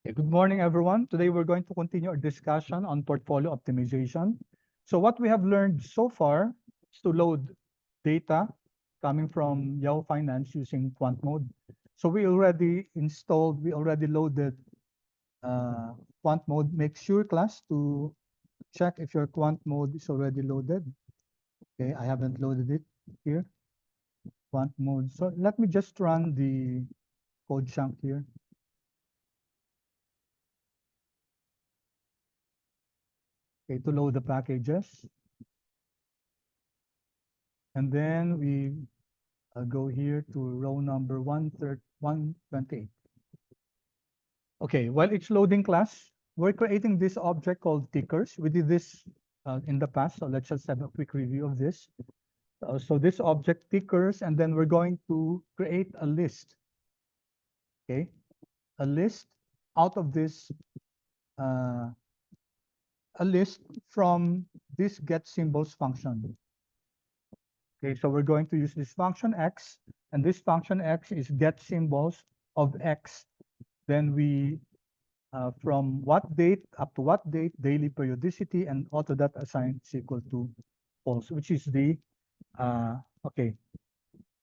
Good morning, everyone. Today we're going to continue our discussion on portfolio optimization. So what we have learned so far is to load data coming from Yahoo Finance using Quant Mode. So we already loaded Quant Mode. Make sure, class, to check if your Quant Mode is already loaded. Okay, I haven't loaded it here, Quant Mode. So let me just run the code chunk here. Okay, to load the packages. And then we go here to row number 128. Okay, while it's loading, class, we're creating this object called tickers. We did this in the past, so let's just have a quick review of this. So this object tickers, and then we're going to create a list. Okay, a list out of this, uh, a list from this get symbols function. Okay, so we're going to use this function x, and this function x is get symbols of x. Then we from what date up to what date, daily periodicity, and auto that assign is equal to false, which is the okay.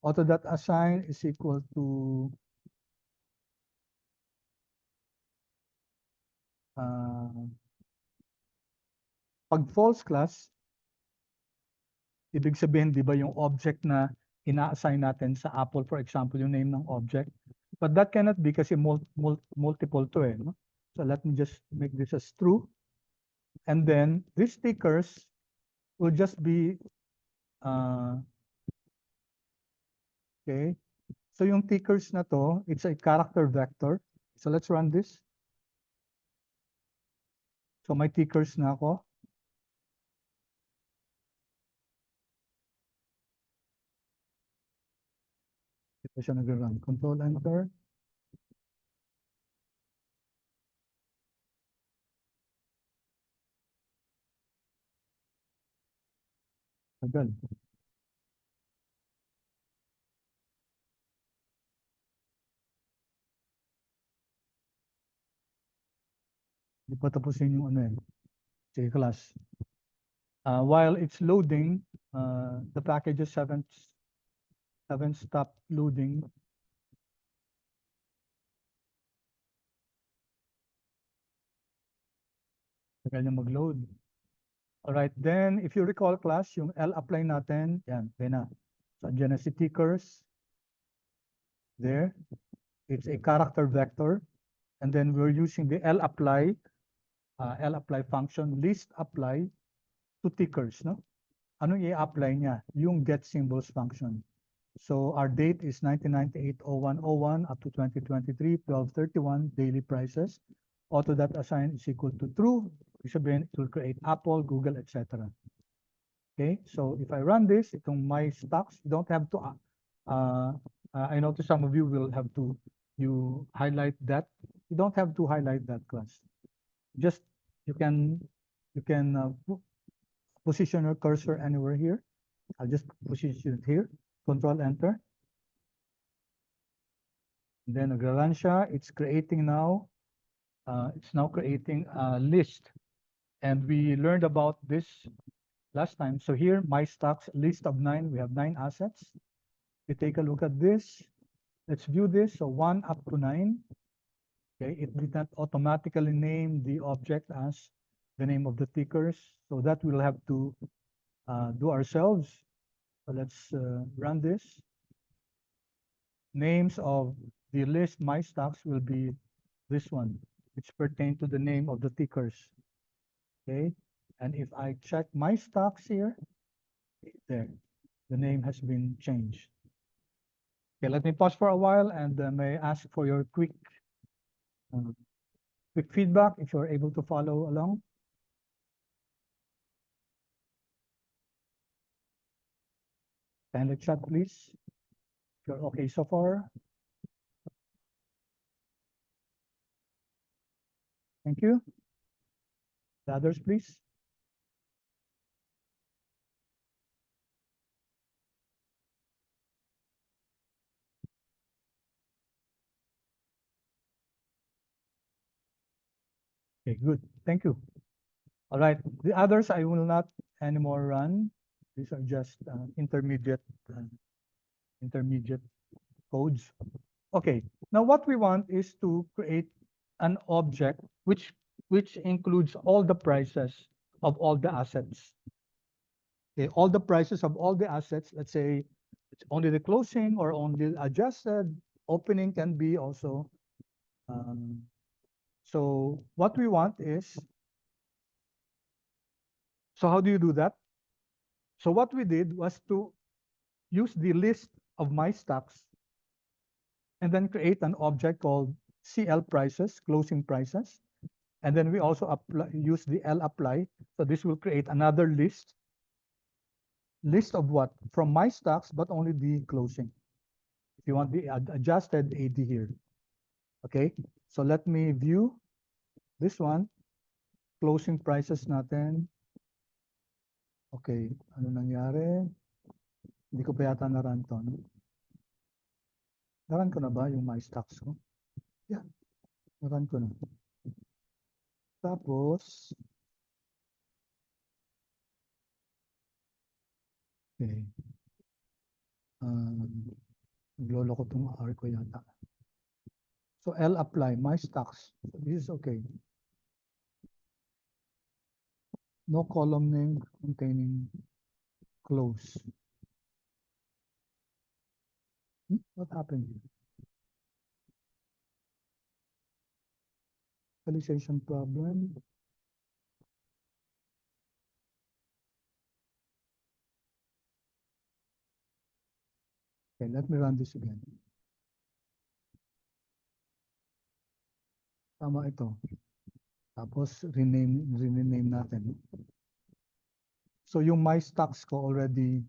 Auto that assign is equal to uh, pag false, class, ibig sabihin, di ba, yung object na ina-assign natin sa Apple, for example, yung name ng object. But that cannot be kasi multiple to eh. No? So let me just make this as true. And then these stickers will just be, okay. So yung tickers na to, it's a character vector. So let's run this. So may tickers na ako. Ito siya nag-run. Control Enter. Tagal. Hindi pa tapusin yung ano eh. Sige, class. While it's loading, the packages haven't stopped loading. Tagal niya mag-load. Alright, then if you recall, class, yung L-apply natin, yan, yan na. So andyan na si tickers. There. It's a character vector. And then we're using the L-apply function, list apply to tickers, no? Ano i-apply niya? Yung get symbols function. So our date is 1998-01-01 up to 2023, 12/31, daily prices. Auto that assign is equal to true. Ibig sabihin, it will create Apple, Google, etc. Okay, so if I run this, itong my stocks, you don't have to, I notice some of you will have to, you highlight that. You don't have to highlight that, class. Just, you can position your cursor anywhere here. I'll just position it here, Control Enter. And then nagra-run siya. It's creating now, it's now creating a list. And we learned about this last time. So here, my stocks, list of 9, we have 9 assets. We take a look at this. Let's view this. So 1 up to 9. Okay, it did not automatically name the object as the name of the tickers. So that we'll have to do ourselves. So let's run this. Names of the list my stocks will be this one, which pertain to the name of the tickers. Okay, and if I check my stocks here, there, the name has been changed. Okay, let me pause for a while and may I ask for your uh, quick feedback if you're able to follow along. Kindly chat, please. If you're okay so far. Thank you. The others, please. Okay, good. Thank you. All right. The others I will not anymore run. These are just intermediate codes. Okay. Now what we want is to create an object which includes all the prices of all the assets. Okay, all the prices of all the assets. Let's say it's only the closing or only adjusted. Opening can be also. Um, so what we want is, so how do you do that? So what we did was to use the list of my stocks and then create an object called CL prices, closing prices. And then we also use the L apply. So this will create another list. List of what? From my stocks, but only the closing. If you want the adjusted AD here. Okay, so let me view this one. Closing prices natin. Okay, ano nangyari? Hindi ko pa yata na-run to. No? Na-run ko na ba yung my stocks ko? Yeah, na-run ko na. Tapos, okay. Naglolo ko itong R ko yata. So L apply, my stocks. So this is okay. No column name containing close. What happened here? Initialization problem. Okay, let me run this again. Tama ito. Tapos rename natin. So yung my stocks ko already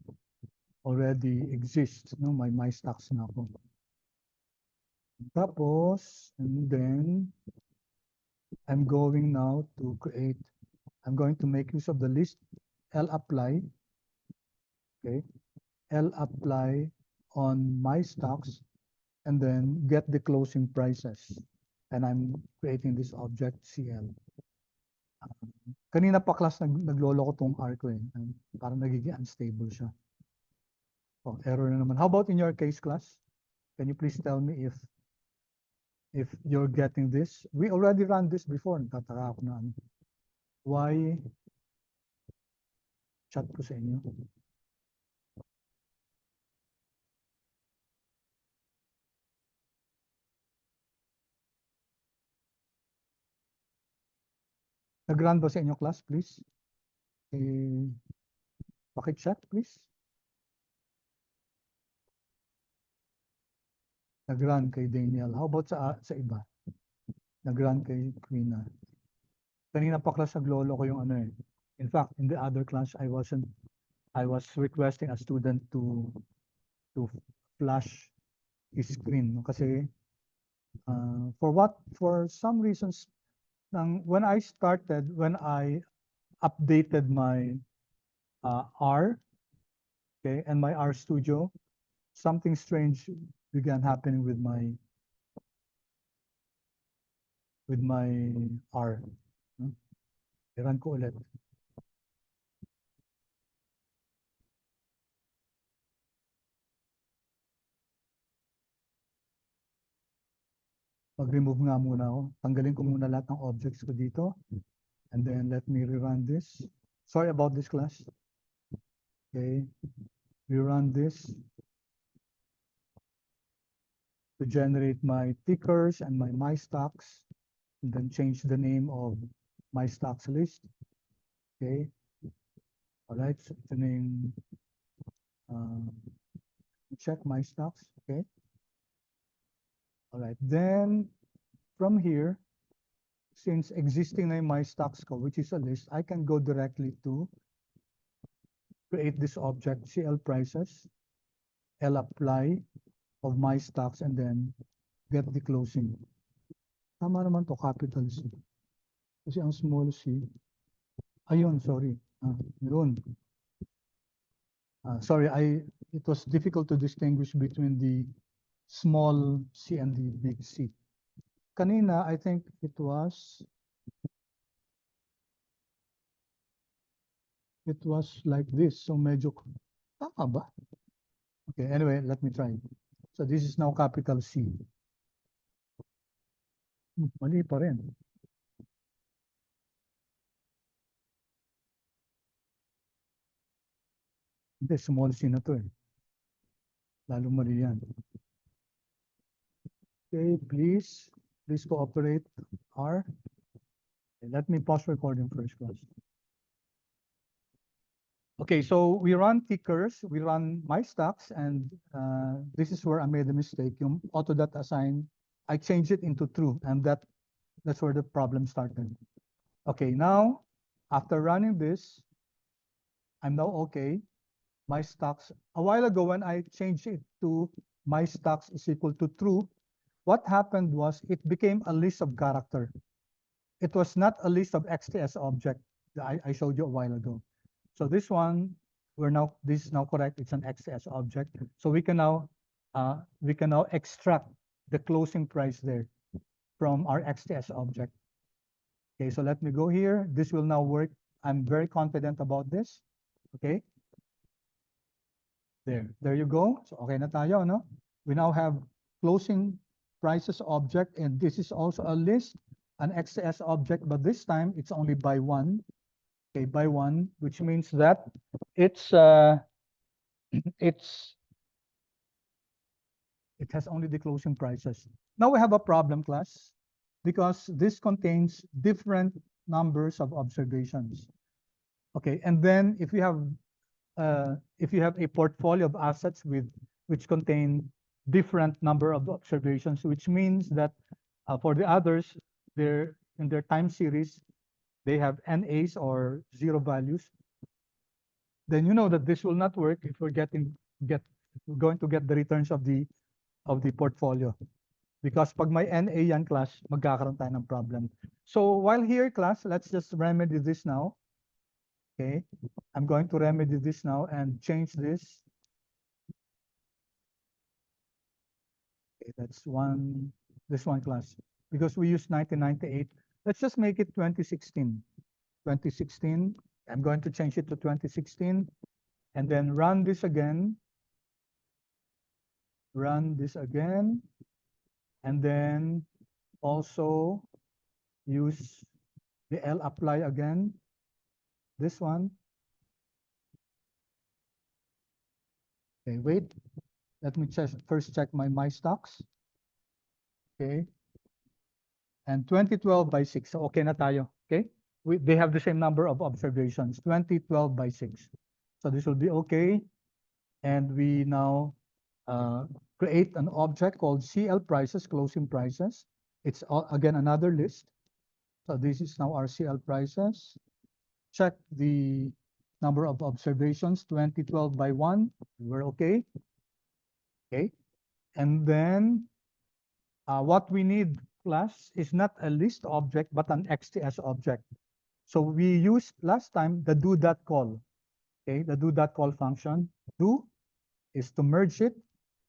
exists, no? May my stocks na ako. Tapos, and then I'm going now to create, I'm going to make use of the list L apply. Okay, L apply on my stocks and then get the closing prices. And I'm creating this object CL. Kanina pa class naglolo ko tong R ko eh. Parang nagiging unstable siya. Oh, error na naman. How about in your case, class? Can you please tell me if you're getting this? We already ran this before. Natataka ako na ano. Why? Chat ko sa inyo. Nag-run ba sa inyo, class, please? Paki-check, please. Nag-run kay Daniel. How about sa iba? Nag-run kay Quina. Kanina pa class naglolo ko yung ano eh. In fact, in the other class, I was requesting a student to flash his screen no? Kasi for some reasons when I updated my R, okay, and my R Studio, something strange began happening with my R. No? I-run ko ulit. Mag-remove nga muna ako. Tanggalin ko muna lahat ng objects ko dito. And then let me rerun this. Sorry about this, class. Okay. Rerun this to generate my tickers and my stocks. And then change the name of my stocks list. Okay. All right. So the name, check my stocks. Okay. All right. Then from here, since existing na my stocks ko, which is a list, I can go directly to create this object, CL prices, L apply of my stocks, and then get the closing. Tama naman to, capital C. Kasi ang small c, ayun, sorry. Yun. Sorry, it was difficult to distinguish between the small c and the big C. Kanina, I think it was it was like this. So medyo, tama ba? Okay, anyway, let me try. So this is now capital C. Mali pa rin. Hindi, small c na to eh. Lalo mali yan. Okay, please cooperate. R. Okay, let me pause recording first, class. Okay, so we run tickers, we run my stocks, and this is where I made a mistake. Yung auto.assign, I changed it into true, and that's where the problem started. Okay, now, after running this, I'm now okay. My stocks, a while ago when I changed it to my stocks is equal to true, what happened was it became a list of character. It was not a list of XTS object that I showed you a while ago. So this one, this is now correct. It's an XTS object. So we can now extract the closing price there from our XTS object. Okay, so let me go here. This will now work. I'm very confident about this. Okay. There you go. So okay na tayo, no? We now have closing prices object, and this is also a list, an XTS object, but this time it's only by one. Okay, by one, which means that it's it's it has only the closing prices. Now we have a problem, class, because this contains different numbers of observations. Okay, and then if you have a portfolio of assets which contain different number of observations, which means that for the others, in their time series, they have NAs or zero values, then you know that this will not work if we're going to get the returns of the portfolio. Because pag may NA yan, class, magkakaroon tayo ng problem. So while here, class, let's just remedy this now. Okay, I'm going to remedy this now and change this. Okay, that's this one, class. Because we use 1998, let's just make it 2016. 2016, I'm going to change it to 2016 and then run this again. Run this again. And then also use the L apply again. This one. Okay, wait. Let me first check my stocks. Okay. And 2012 by 6. So okay na tayo. Okay. They have the same number of observations. 2012 by 6. So this will be okay. And we now create an object called CL prices, closing prices. It's again another list. So this is now our CL prices. Check the number of observations, 2012 by 1. We're okay. Okay. And then what we need, class, is not a list object, but an XTS object. So we used last time the do.call. Okay, the do.call function. Do is to merge it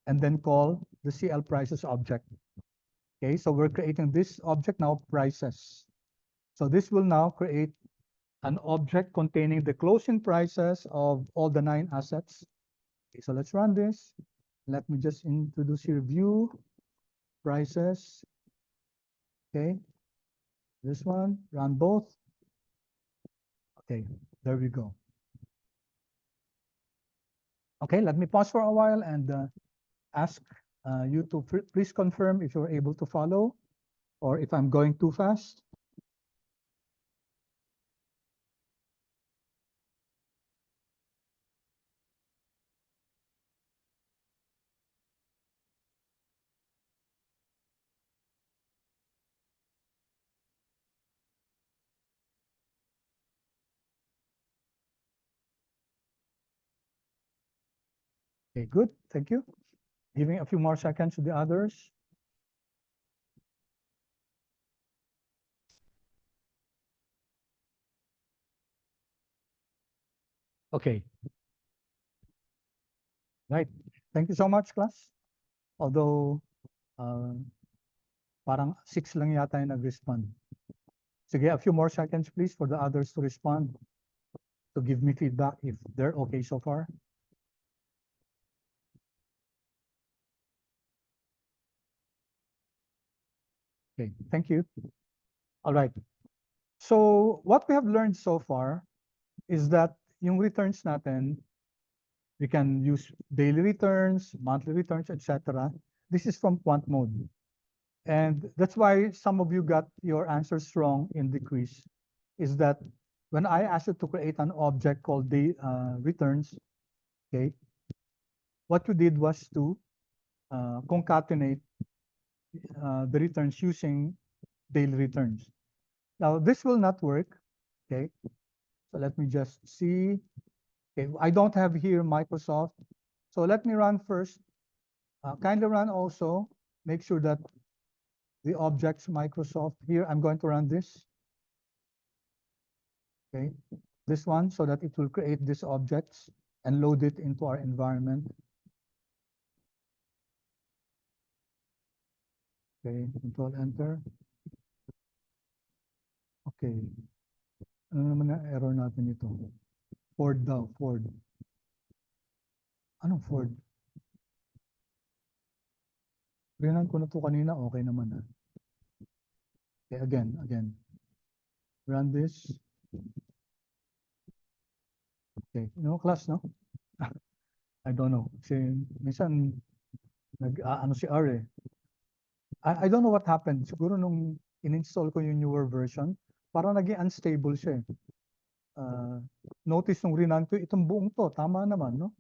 and then call the CL prices object. Okay, so we're creating this object now, prices. So this will now create an object containing the closing prices of all the 9 assets. Okay, so let's run this. Let me just introduce here view prices. Okay, this one, run both. Okay, there we go. Okay, let me pause for a while and ask you to please confirm if you're able to follow or if I'm going too fast. Okay, good. Thank you. Giving a few more seconds to the others. Okay. Right. Thank you so much, class. Although, parang 6 lang yata yung nag-respond. Sige, a few more seconds, please, for the others to respond. to give me feedback if they're okay so far. Okay, thank you. All right. So what we have learned so far is that yung returns natin, we can use daily returns, monthly returns, etc. This is from quant mode. And that's why some of you got your answers wrong in the quiz, is that when I asked you to create an object called the returns, okay, what you did was to concatenate the returns using daily returns. Now, this will not work, okay? So let me just see. Okay, I don't have here Microsoft. So let me run first. Kindly run also. Make sure that the objects Microsoft here, I'm going to run this. Okay, this one, so that it will create these objects and load it into our environment. Okay, control enter. Okay. Ano naman na error natin ito? Ford daw, Ford. Anong Ford? Rinan ko na to kanina, okay naman na. Okay, again. Run this. Okay, class, no? I don't know. Kasi minsan, ano si R eh. I don't know what happened. Siguro nung in-install ko yung newer version, parang naging unstable siya eh. Notice nung rinan ko, itong buong to, tama naman, no?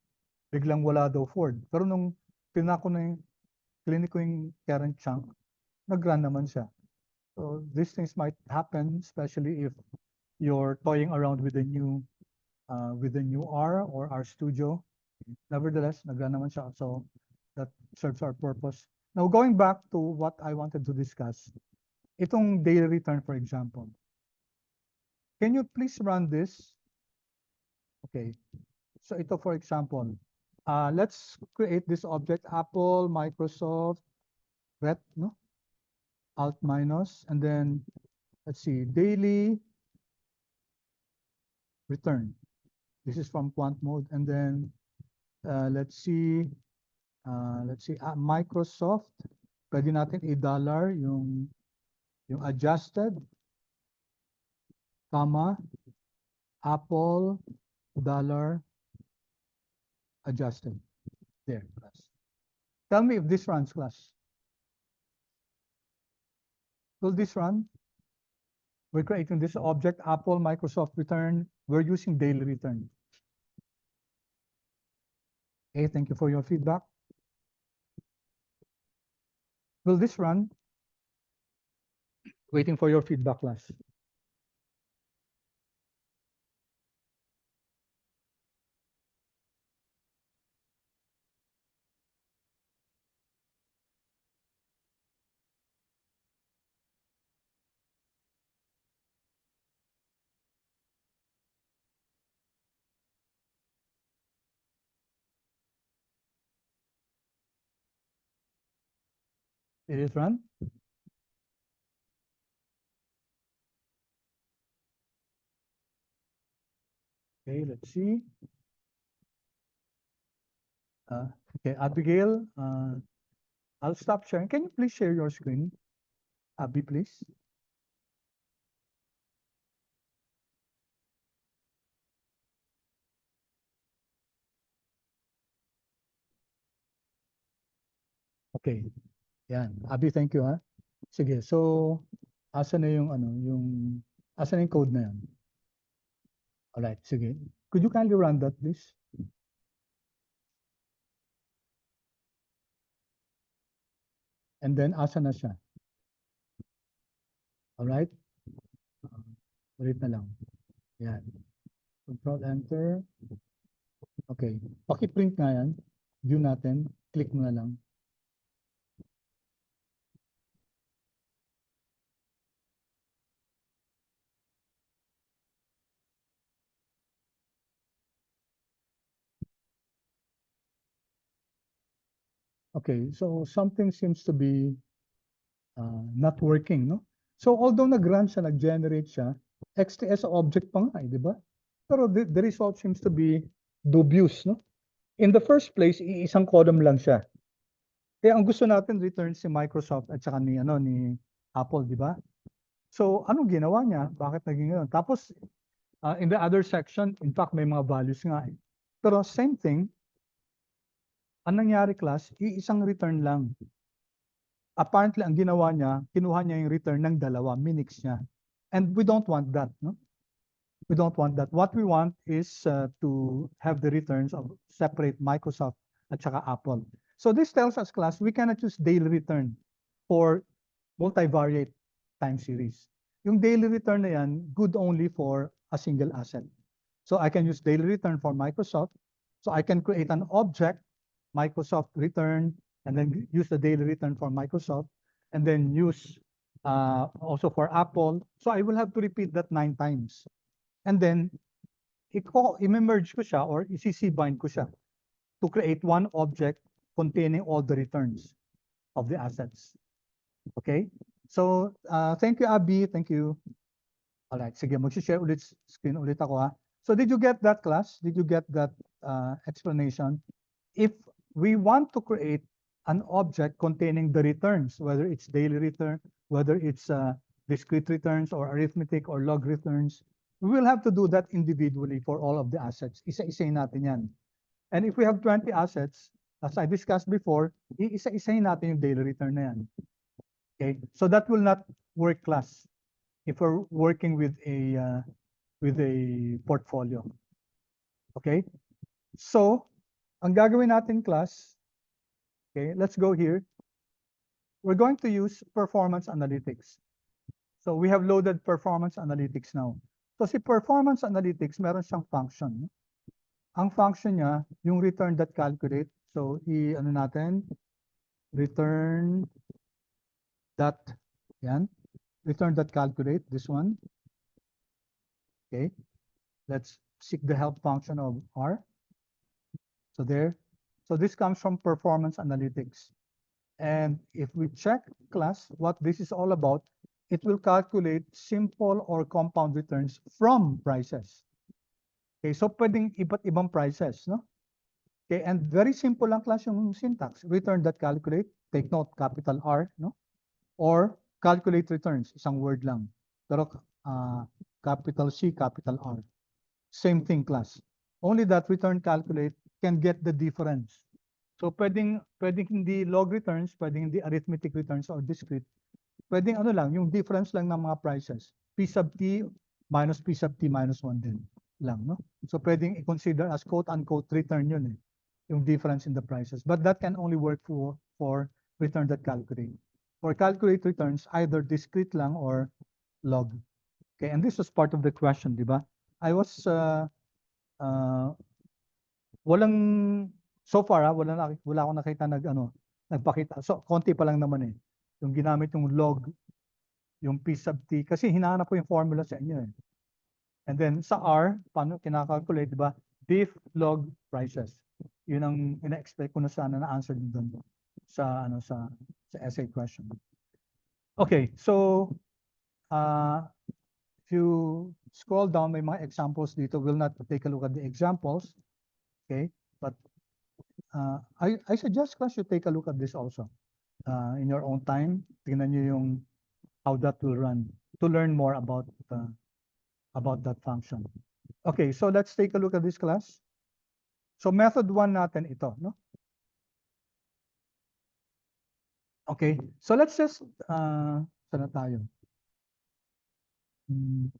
Biglang wala daw Ford. Pero nung pinako na yung clinic ko yung current chunk, nag-run naman siya. So these things might happen, especially if you're toying around with the new R or R Studio. Nevertheless, nag-run naman siya. So that serves our purpose. Now, going back to what I wanted to discuss, itong daily return, for example. Can you please run this? Okay. So ito, for example, let's create this object, Apple, Microsoft, ret, no? Alt minus, and then let's see, daily return. This is from quant mode, and then let's see, Microsoft. Pwede natin $1 yung adjusted, comma, Apple dollar adjusted. There, class. Tell me if this runs, class. Will this run? We're creating this object, Apple, Microsoft return. We're using daily return. Okay, thank you for your feedback. Will this run? Waiting for your feedback, class. Did it run? Okay, let's see. Okay, Abigail, I'll stop sharing. Can you please share your screen? Abby, please. Okay. Yan. Abby, thank you, ha. Sige, so, asa na yung, asa na yung code na yan? Alright, sige. Could you kindly run that, please? And then, asa na siya? Alright? Ulit na lang. Yan. Control Enter. Okay. Paki-print nga yan. View natin. Click mo na lang. Okay, so something seems to be not working, no? So although nag-run siya, nag-generate siya, XTS object pa nga, di ba? Pero the result seems to be dubious, no? In the first place, iisang column lang siya. Kaya ang gusto natin return si Microsoft at saka ni Apple, di ba? So anong ginawa niya? Bakit naging gano'n? Tapos in the other section, in fact, may mga values nga eh. Pero same thing, ang nangyari class, iisang return lang. Apparently, ang ginawa niya, kinuha niya yung return ng dalawa, minix niya. And we don't want that, no? We don't want that. What we want is to have the returns of separate Microsoft at saka Apple. So this tells us, class, we cannot use daily return for multivariate time series. Yung daily return na yan, good only for a single asset. So I can use daily return for Microsoft. So I can create an object, Microsoft return, and then use the daily return for Microsoft, and then use also for Apple. So I will have to repeat that 9 times. And then, i-merge ko siya or i-CC-bind ko siya to create one object containing all the returns of the assets. Okay? So, thank you, Abby. Thank you. All right, sige, mag-share ulit screen ulit ako ha. So, did you get that, class? Did you get that explanation? If we want to create an object containing the returns, whether it's daily return, whether it's discrete returns or arithmetic or log returns, we will have to do that individually for all of the assets. Isa-isayin natin yan. And if we have 20 assets, as I discussed before, isa-isayin natin yung daily return na yan. Okay, so that will not work, class, if we're working with a portfolio. Okay, so ang gagawin natin, class, okay, let's go here. We're going to use performance analytics. So we have loaded performance analytics now. So si performance analytics, meron siyang function. Ang function niya, yung return that calculate. So ano natin, return that, yan, return that calculate, this one. Okay, let's seek the help function of R. So there, so this comes from performance analytics. And if we check, class, what this is all about, it will calculate simple or compound returns from prices. Okay, so pwedeng iba't ibang prices, no? Okay, and very simple lang, class, yung syntax. Return that calculate, take note, capital R, no? Or calculate returns, isang word lang. Pero capital C, capital R. Same thing, class. Only that return calculate can get the difference. So pwedeng hindi log returns, pwedeng hindi arithmetic returns or discrete. Pwedeng ano lang, yung difference lang ng mga prices. P sub T minus P sub T minus 1 din lang, no? So pwedeng i-consider as quote-unquote return yun eh, yung difference in the prices. But that can only work for return that calculate. For calculate returns, either discrete lang or log. Okay, and this was part of the question, di ba? I was, walang, so far, wala akong nakita nagpakita. So, konti pa lang naman eh. Yung ginamit yung log, yung P sub T, kasi hinahanap ko yung formula sa inyo eh. And then sa R, paano kinakalculate, di ba? Diff log prices. Yun ang ina-expect ko na sana na-answer din doon sa essay question. Okay, so if you scroll down, may mga examples dito. We'll not take a look at the examples. Okay, but I suggest, class, you take a look at this also in your own time. Tingnan nyo yung how that will run to learn more about that function. Okay, so let's take a look at this, class. So method 1 natin ito, no? Okay, so let's just sana tayo?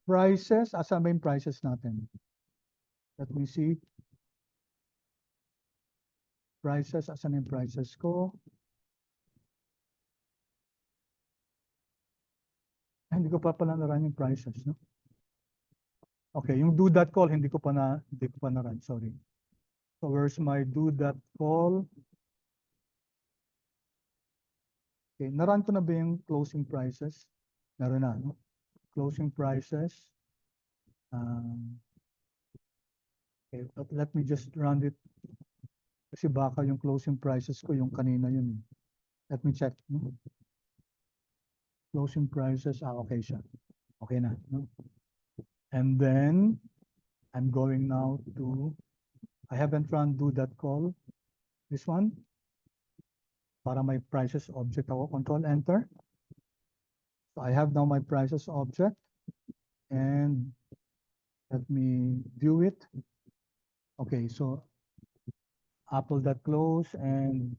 Prices, asan ba yung prices natin? Let me see. Prices, asan yung prices ko? Hindi ko pa pala na-run yung prices, no? Okay, yung do that call, hindi ko pa na-run, sorry. So where's my do that call? Okay, na-run ko na ba yung closing prices? Meron na, no? Closing prices. Okay, but let me just run it. Kasi baka yung closing prices ko, yung kanina yun. Let me check, no? Closing prices, okay siya. Okay na, no? And then, I'm going now to, I haven't run do that call, this one, para may prices object ako, control enter. So I have now my prices object, and let me view it. Okay, so apple.close, and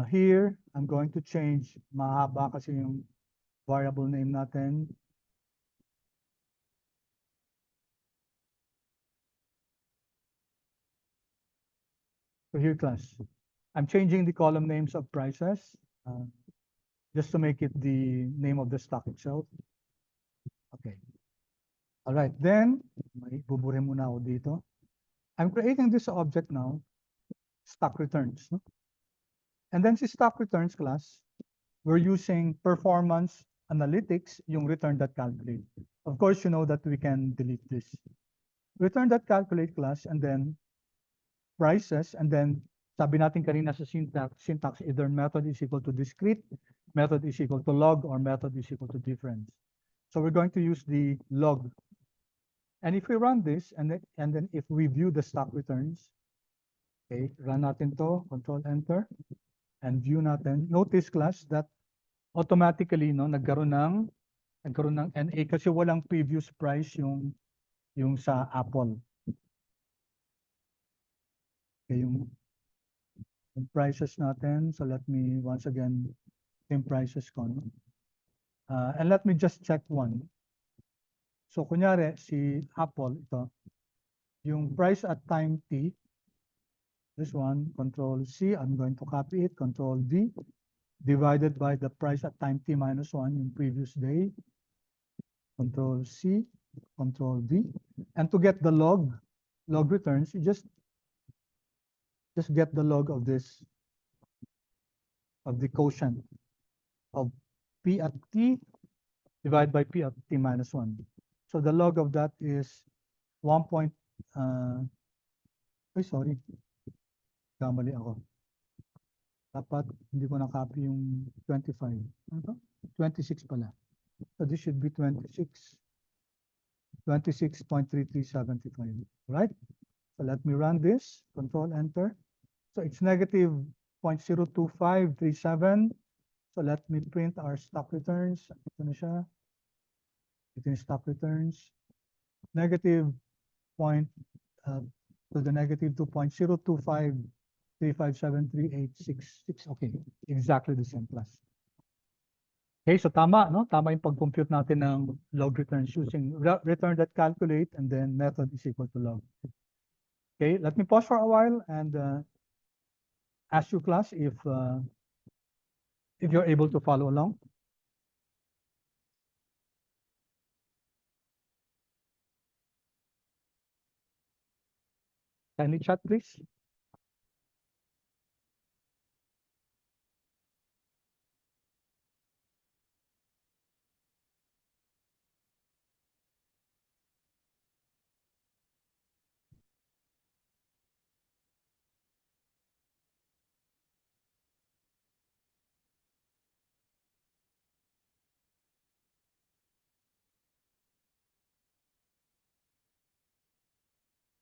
here, I'm going to change, mahaba kasi yung variable name natin. So here, class, I'm changing the column names of prices, just to make it the name of the stock itself. Okay. All right, then, may buburin muna ako dito. I'm creating this object now, stock returns. No? And then si stock returns class, we're using performance analytics, yung return.calculate. Of course, you know that we can delete this. Return.calculate class, and then prices, and then sabi natin kanina sa syntax, either method is equal to discrete, method is equal to log, or method is equal to difference. So we're going to use the log. And if we run this, and then if we view the stock returns, okay, run natin to, control enter, and view natin. Notice class that automatically no nagkaroon ng NA kasi walang previous price yung sa Apple. Okay, yung prices natin. So let me once again same prices ko. No? And let me just check one. So kunyari si Apple ito, yung price at time t, this one, control C, I'm going to copy it, control V, divided by the price at time t minus 1 yung previous day, control C, control V, and to get the log returns, you just get the log of this, of the quotient of P at t divided by P at t minus 1. So the log of that is 1. Sorry. Kamali ako. Dapat hindi ko na-copy yung 25. Ano to? 26 pala. So this should be 26.3375. Right? So let me run this. Control enter. So it's negative 0.02537. So let me print our stock returns. Ito na siya. Ito yung stock returns. Negative point to the negative 2.025357386. Okay, exactly the same class. Okay, so tama, no? Tama yung pag-compute natin ng log returns using return.calculate, and then method is equal to log. Okay, let me pause for a while and ask you class if you're able to follow along. Kindly chat, please.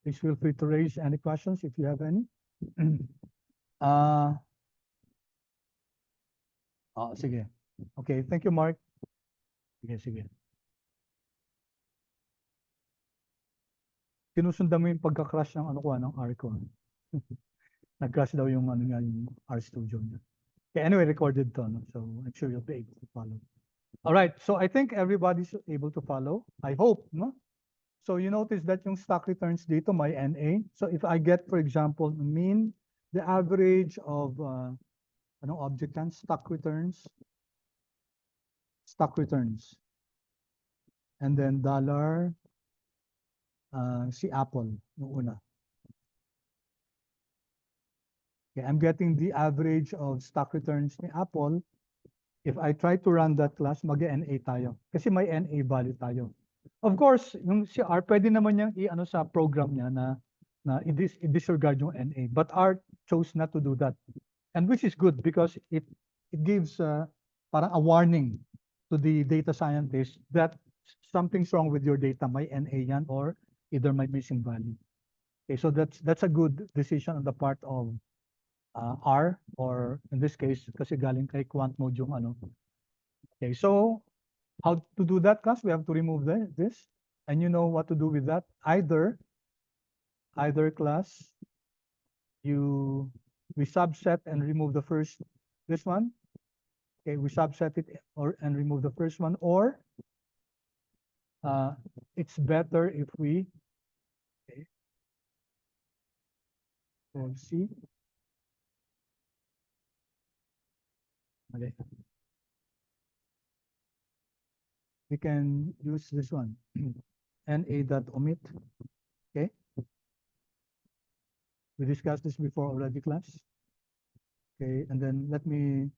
Please feel free to raise any questions if you have any. Sige. Okay, thank you, Mark. Sige. Sinusundan mo yung pagka-crash ng ng R ko. Nag-crash daw yung yung R Studio niya. Okay, anyway, recorded to, no? So I'm sure you'll be able to follow. All right, so I think everybody's able to follow. I hope, no? So you notice that yung stock returns dito may NA. So if I get, for example, mean, the average of object and stock returns, and then dollar, si Apple, yung una. Okay, I'm getting the average of stock returns ni Apple. If I try to run that class, mag-NA tayo. Kasi may NA value tayo. Of course, yung si R, pwede naman niyang i-ano sa program niya na i-disregard yung NA. But R chose not to do that. And which is good because it gives parang a warning to the data scientist that something's wrong with your data. May NA yan or either my missing value. Okay, so that's a good decision on the part of R, or in this case, kasi galing kay quant mode yung ano. Okay, so how to do that, class? We have to remove this, and you know what to do with that. Either class, we subset and remove the first, this one. Okay, we subset it and remove the first one, or it's better if we, okay, let's see. Okay. We can use this one, na.omit. Okay. We discussed this before already, class. Okay, and then let me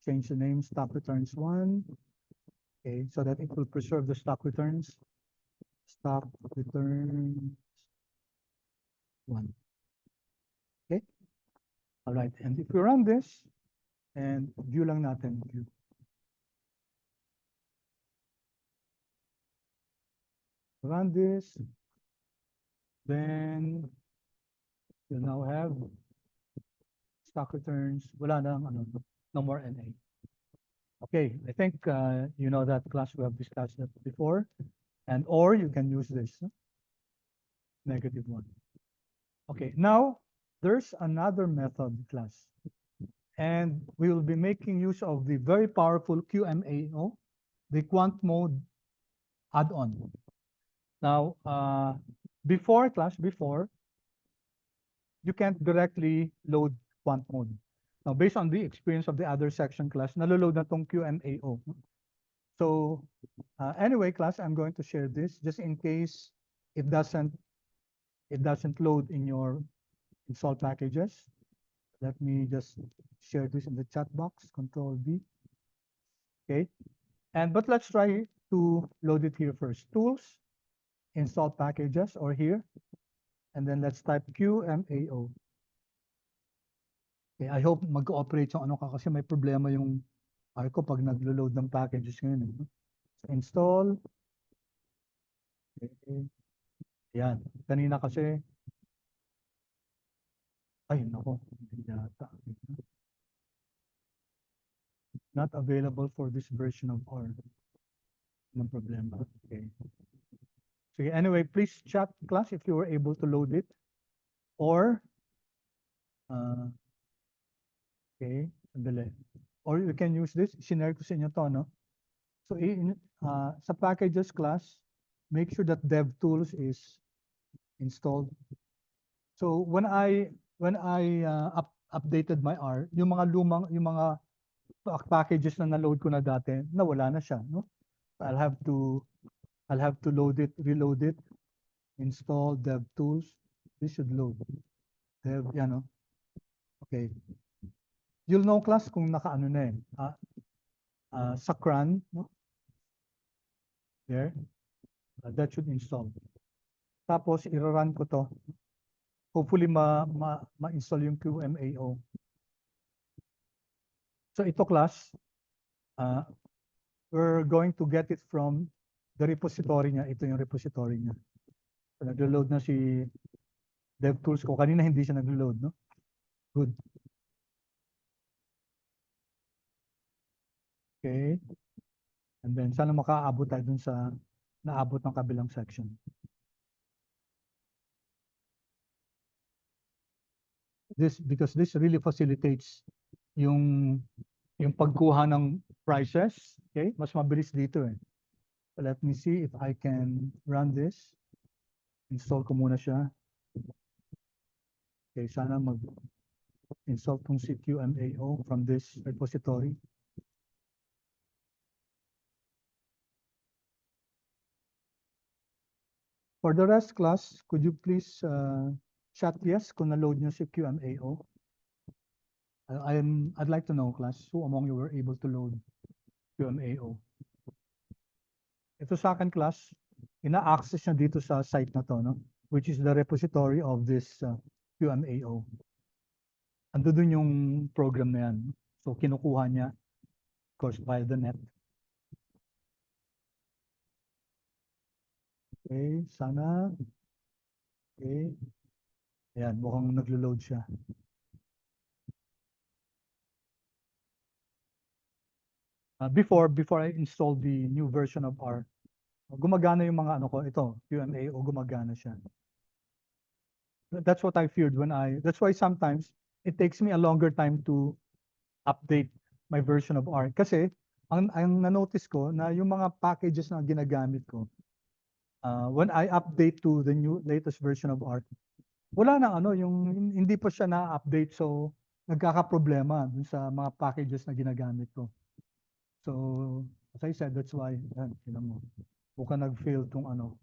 change the name, stock returns 1. Okay, so that it will preserve the stock returns. Stock returns 1. Okay. All right, and if we run this and view lang natin, view. Run this, then you now have stock returns, wala nang ano, no more NA. Okay, I think you know that, class. We have discussed that before, and or you can use this -1. Okay, now there's another method, class, and we will be making use of the very powerful QMAO, the quant mode add-on. Now, before, class, you can't directly load quant mode. Now, based on the experience of the other section, class, naloload na tong QMAO. So, anyway, class, I'm going to share this just in case it doesn't load in your install packages. Let me just share this in the chat box, Control B. Okay, but let's try to load it here first. Tools, install packages, or here, and then let's type QMAO. Okay, I hope mag-cooperate yung ano ka, kasi may problema yung ko pag naglo-load ng packages ngayon. So, install. Okay. Yan. Kanina kasi, ay nako, hindi yata. Not available for this version of R. No problema. Okay. So anyway, please chat, class, if you were able to load it, or okay, sandali. Or you can use this. Sinare ko sa inyo to, no? So sa packages, class, make sure that DevTools is installed. So when I updated my R, yung mga packages na na-load ko na dati, nawala na siya, no? I'll have to load it, reload it, install DevTools. This should load. Yan, no? Okay. You'll know, class, kung naka-ano na sa CRAN, no? There. That should install. Tapos, i-run ko to. Hopefully, ma-install yung QMAO. So, ito, class, we're going to get it from the repository niya. Ito yung repository niya. So, naglo-load na si DevTools ko. Kanina hindi siya naglo-load, no? Good. Okay. And then, sana makaabot tayo dun sa naabot ng kabilang section. Because this really facilitates yung pagkuha ng prices. Okay? Mas mabilis dito eh. So let me see if I can run this. Install ko muna siya. Okay, sana mag-install tong si QMAO from this repository. For the rest, class, could you please chat yes kung na-load nyo si QMAO? I'd like to know, class, who among you were able to load QMAO? Ito sa akin, class, ina-access niya dito sa site na to, no? Which is the repository of this QMAO. Ando dun yung program na yan. So, kinukuha niya, of course, via the net. Okay, sana Okay. Ayan, mukhang naglo-load siya. Before I installed the new version of R, gumagana yung mga ano ko, ito, QMA o gumagana siya. That's what I feared that's why sometimes it takes me a longer time to update my version of R. Kasi, ang na-notice ko na yung mga packages na ginagamit ko, when I update to the new latest version of R, wala na ano, yung hindi pa siya na-update, so nagkakaproblema dun sa mga packages na ginagamit ko. So, as I said, that's why, yan, tingnan mo, mukhang nag-fail tong ano,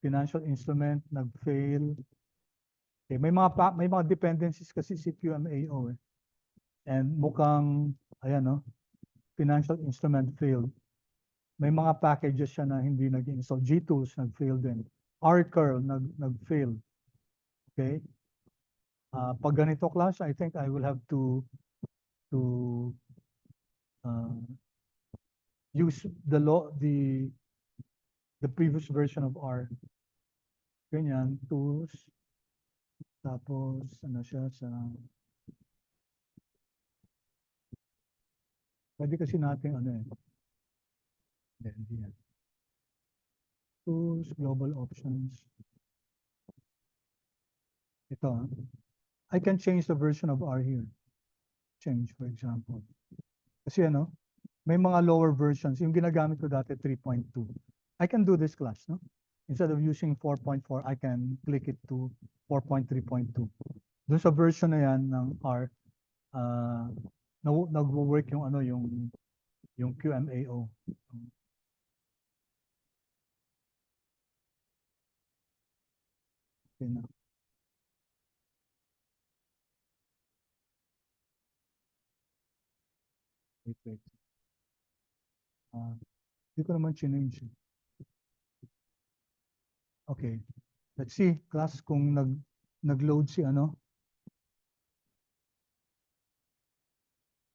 financial instrument, nag-fail. Okay, may mga dependencies kasi si QMAO eh. And mukhang, ayan no, financial instrument failed. May mga packages siya na hindi nag-install. GTools nag-fail din. rcurl nag-fail. Okay? Pag ganito class, I think I will have to uh, use the previous version of R. Ganyan, tools. Tapos, ano siya sa... Pwede kasi natin, ano eh. Hindi yan. Tools, global options. Ito, I can change the version of R here. Change, for example. Kasi ano, may mga lower versions. Yung ginagamit ko dati, 3.2. I can do this class, no? Instead of using 4.4, I can click it to 4.3.2. Doon sa version na yan ng R, nag-work yung ano, yung QMAO. Okay na. Wait. Hindi ko naman change. Okay. Let's see, class, kung nag-load si ano.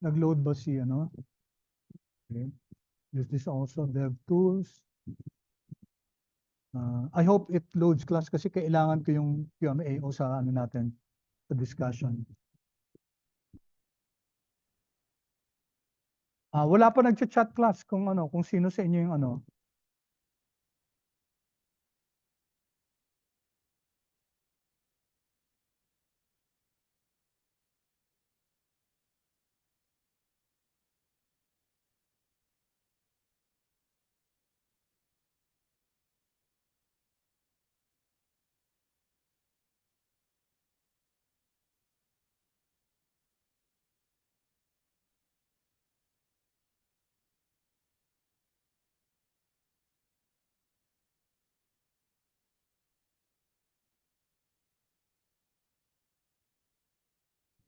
Nag-load ba si ano? Okay. Use this also, dev tools. I hope it loads class kasi kailangan ko yung QMAO sa ano natin, sa discussion. Wala pa nagchat-chat class kung ano, kung sino sa inyo yung ano.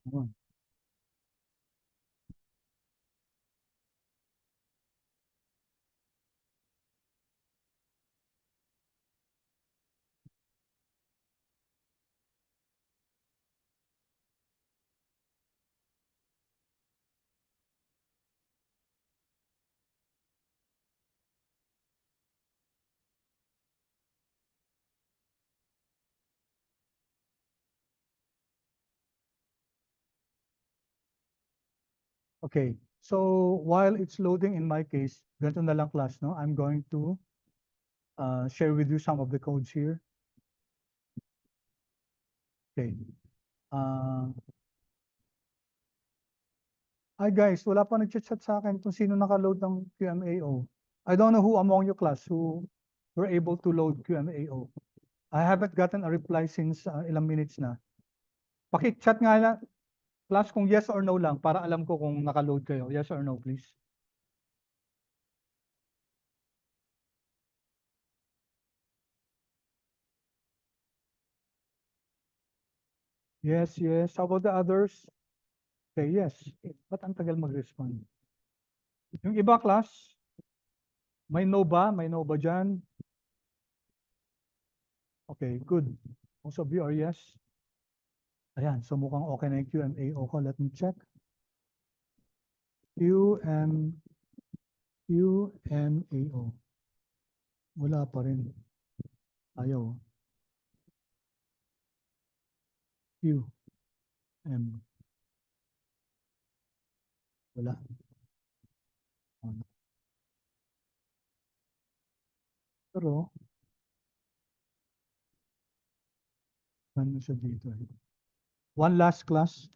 Ano. Okay, so while it's loading in my case, ganito na lang class, no? I'm going to share with you some of the codes here. Okay. Hi guys, wala pa nag-chat sa akin kung sino naka-load ng QMAO. I don't know who among you class who were able to load QMAO. I haven't gotten a reply since ilang minutes na. Paki-chat nga lang, class, kung yes or no lang para alam ko kung naka-load kayo. Yes or no, please. Yes. How about the others? Okay, yes. Ba't ang tagal mag-respond? Yung iba, class, may no ba? May no ba dyan? Okay, good. Most of you are yes. Ayan, so mukhang okay na yung QMAO ko. Let me check. QMAO. Wala pa rin. Ayaw. Q, M. Wala. Pero, ano siya dito eh. One last class.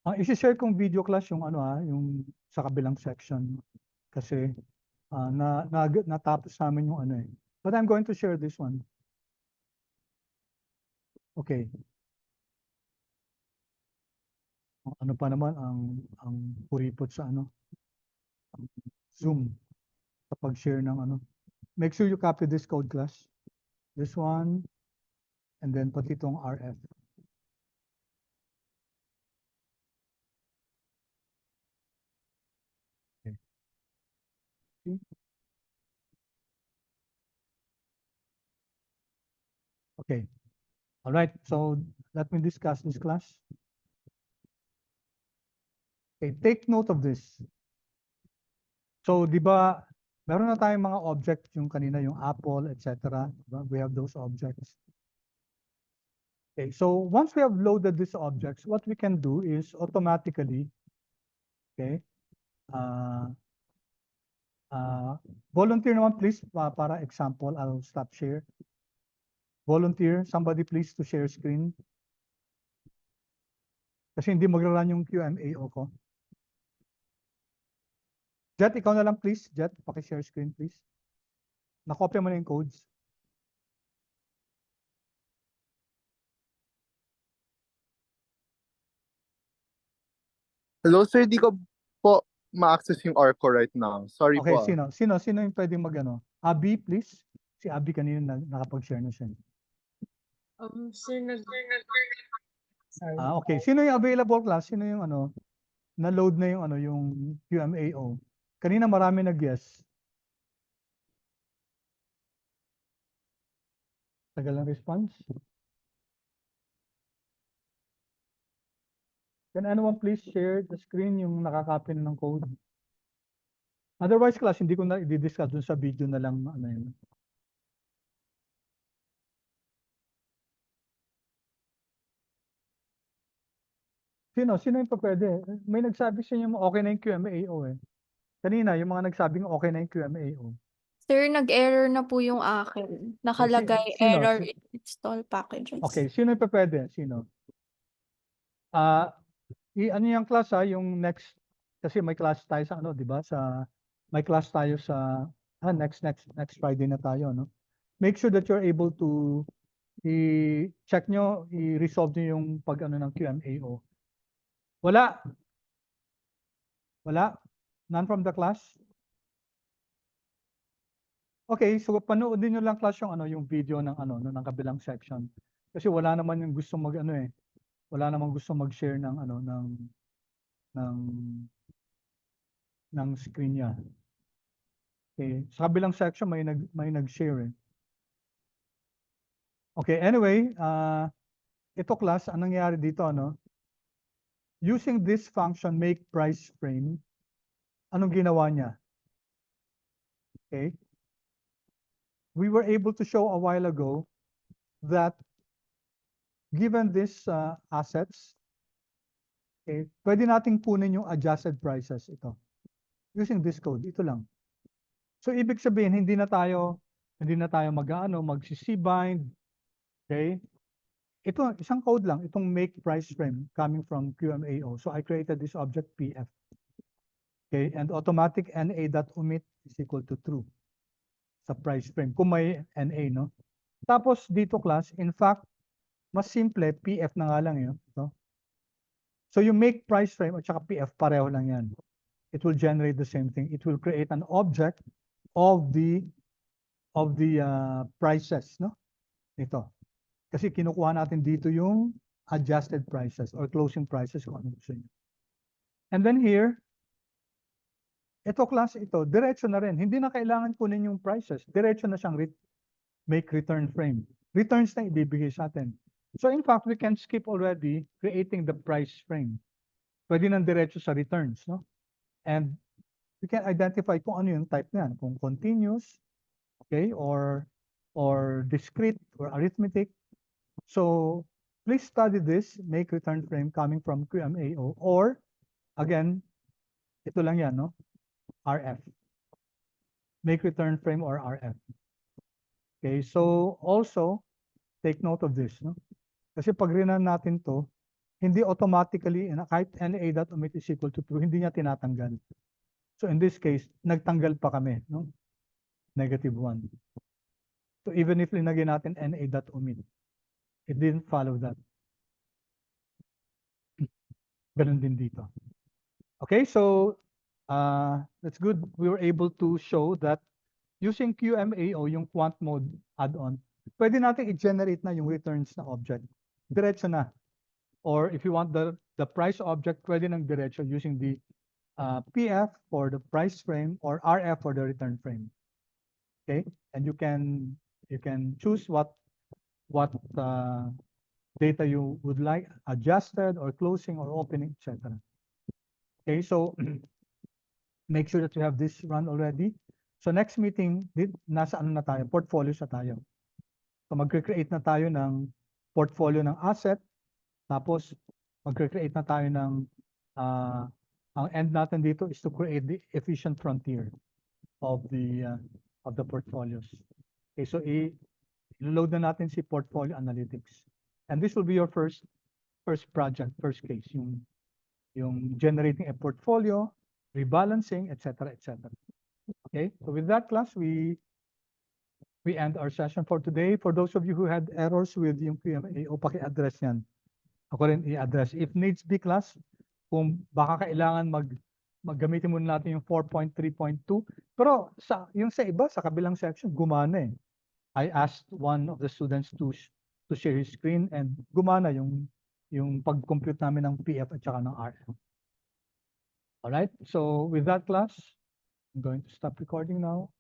Ang isi-share kong video class yung yung sa kabilang section. Kasi natapos namin yung ano eh. But I'm going to share this one. Okay. Ano pa naman ang kuripot sa Zoom kapag share ng Make sure you copy this code class. This one and then pati itong RF. Okay. See? Okay. All right. So let me discuss this class. Okay, take note of this. So, di ba, meron na tayong mga objects yung kanina, yung Apple, etc. We have those objects. Okay, so once we have loaded these objects, what we can do is automatically, okay, volunteer naman please, para example, I'll stop share. Volunteer, somebody please to share screen. Kasi hindi magra-run yung QMAO ko. Jet, ikaw na lang please. Jet, paki-share screen please. Nakopya mo na yung codes. Hello sir, di ko po ma-access yung Arco right now. Sorry Okay, po. sino yung pwedeng Abby, please. Si Abby kanina nakapag-share na siya. Sir, Okay. Sino yung available class? Sino yung na-load na yung yung QMAO? Kanina marami nag-yes. Tagal ng response. Can anyone please share the screen yung nakakopy ng code? Otherwise, class, hindi ko na i-discuss dun sa video na lang yun. Sino yung pwede? May nagsabi sa inyo okay na yung QMAO eh. Kanina, yung mga nagsabing okay na yung QMAO. Sir, nag-error na po yung akin. Nakalagay error in install packages. Okay, sino yung pwede? Sino? Ano yung class yung next, kasi may class tayo sa di ba? May class tayo sa next Friday na tayo, no? Make sure that you're able to i-check nyo, i-resolve nyo yung pag ng QMAO. Wala? None from the class? Okay, so panoodin nyo lang class yung video ng ng kabilang section. Kasi wala naman yung gusto wala namang gusto mag-share ng ng screen niya. Okay, sa kabilang section may nag-share eh. Okay, anyway, ito class, anong nangyari dito using this function make price frame, anong ginawa niya? Okay. We were able to show a while ago that given these assets, okay, pwede nating kunin yung adjusted prices ito. Using this code, ito lang. So ibig sabihin hindi na tayo mag-cbind, okay? Ito isang code lang, itong make price frame coming from QMAO. So I created this object PF. Okay, and automatic NA.omit is equal to true sa price frame kung may NA, no? Tapos dito class, in fact, mas simple, PF na nga lang yun. Ito. So you make price frame at saka PF, pareho lang yan. It will generate the same thing. It will create an object of the prices, no? Ito. Kasi kinukuha natin dito yung adjusted prices or closing prices kung ano gusto nyo. And then here, ito class ito, diretso na rin. Hindi na kailangan kunin yung prices. Diretso na siyang make return frame. Returns na ibibigay sa atin. So in fact, we can skip already creating the price frame. Pwede nang diretso sa returns, no? And we can identify kung ano yung type niyan. Kung continuous, okay, or discrete or arithmetic. So please study this, make return frame coming from QMAO, or again, ito lang yan, no? RF. Make return frame or RF. Okay, so also take note of this, no? Kasi pag rinan natin to, hindi automatically, kahit NA.omit is equal to true, hindi niya tinatanggal. So in this case, nagtanggal pa kami, no? -1. So even if linagay natin NA.omit, it didn't follow that. Ganun din dito. Okay, so that's good. We were able to show that using QMAO, yung quant mode add-on, pwede natin i-generate na yung returns na object. Diretso na. Or if you want the price object, pwede nang diretso using the PF for the price frame or RF for the return frame. Okay, and you can choose what data you would like, adjusted or closing or opening, etc. Okay, so make sure that you have this run already. So next meeting, nasa ano na tayo, portfolio sa tayo. So magre-create na tayo ng portfolio ng asset, tapos magre-create na tayo ng, ang end natin dito is to create the efficient frontier of the portfolios. Okay, so i-load na natin si Portfolio Analytics. And this will be your first project, first case, yung generating a portfolio, rebalancing, etc., etc. Okay, so with that class, we end our session for today. For those of you who had errors with yung QMAO, paki-address yan. Ako rin i-address. If needs be class, kung baka kailangan maggamitin muna natin yung 4.3.2. Pero yung sa iba, sa kabilang section, gumana eh. I asked one of the students to share his screen and gumana yung pag-compute namin ng PF at saka ng RF. Alright, so with that class, I'm going to stop recording now.